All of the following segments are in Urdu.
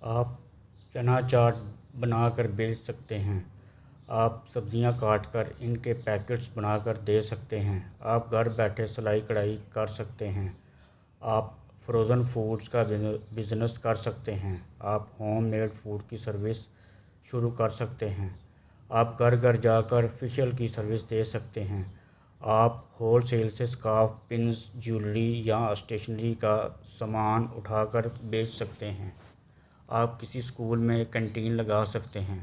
آپ چنا چاٹ بنا کر بیچ سکتے ہیں۔ آپ سبزیاں کاٹ کر ان کے پیکٹس بنا کر دے سکتے ہیں۔ آپ گھر بیٹھے سلائی کڑھائی کر سکتے ہیں۔ آپ فروزن فوڈز کا بزنس کر سکتے ہیں۔ آپ ہوم میڈ فوڈ کی سروس شروع کر سکتے ہیں۔ آپ گھر گھر جا کر فیشیل کی سروس دے سکتے ہیں۔ آپ ہول سیل سے سکارف، پنز، جیولری یا اسٹیشنری کا سامان اٹھا کر بیچ سکتے ہیں۔ آپ کسی اسکول میں کینٹین لگا سکتے ہیں۔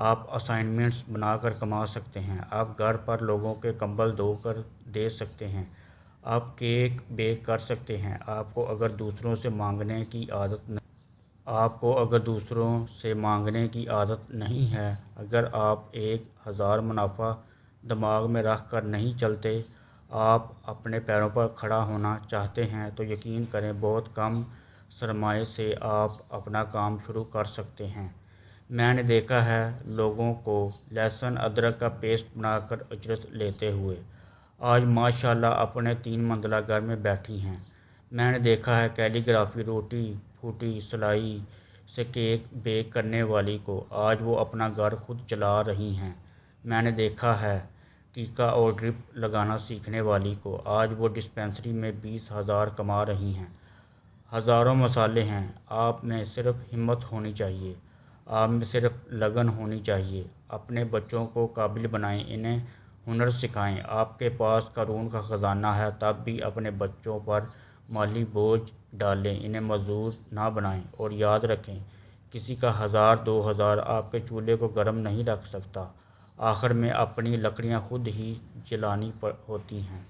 آپ اسائنمنٹس بنا کر کما سکتے ہیں۔ آپ گھر پر لوگوں کے کمبل دھو کر دے سکتے ہیں۔ آپ کیک بیک کر سکتے ہیں۔ آپ کو اگر دوسروں سے مانگنے کی عادت نہیں ہے، اگر آپ 1000 منافع دماغ میں رکھ کر نہیں چلتے، آپ اپنے پیروں پر کھڑا ہونا چاہتے ہیں تو یقین کریں بہت کم سرمایے سے آپ اپنا کام شروع کر سکتے ہیں۔ میں نے دیکھا ہے لوگوں کو لہسن ادرک کا پیسٹ بنا کر اجرت لیتے ہوئے آج ماشاءاللہ اپنے 3 منزلہ گھر میں بیٹھی ہیں۔ میں نے دیکھا ہے کیلی گرافی روٹی پھوٹی سلائی سے کیک بیک کرنے والی کو، آج وہ اپنا گھر خود چلا رہی ہیں۔ میں نے دیکھا ہے ٹیکا اور ڈرپ لگانا سیکھنے والی کو، آج وہ ڈسپنسری میں 20,000 کما رہی ہیں۔ ہزاروں مسالے ہیں، آپ میں صرف ہمت ہونی چاہیے، آپ میں صرف لگن ہونی چاہیے۔ اپنے بچوں کو قابل بنائیں، انہیں ہنر سکھائیں۔ آپ کے پاس قارون کا خزانہ ہے تب بھی اپنے بچوں پر مالی بوجھ ڈالیں، انہیں مزدور نہ بنائیں، اور یاد رکھیں کسی کا 1000 2000 آپ کے چولہے کو گرم نہیں رکھ سکتا، آخر میں اپنی لکڑیاں خود ہی جلانی ہوتی ہیں۔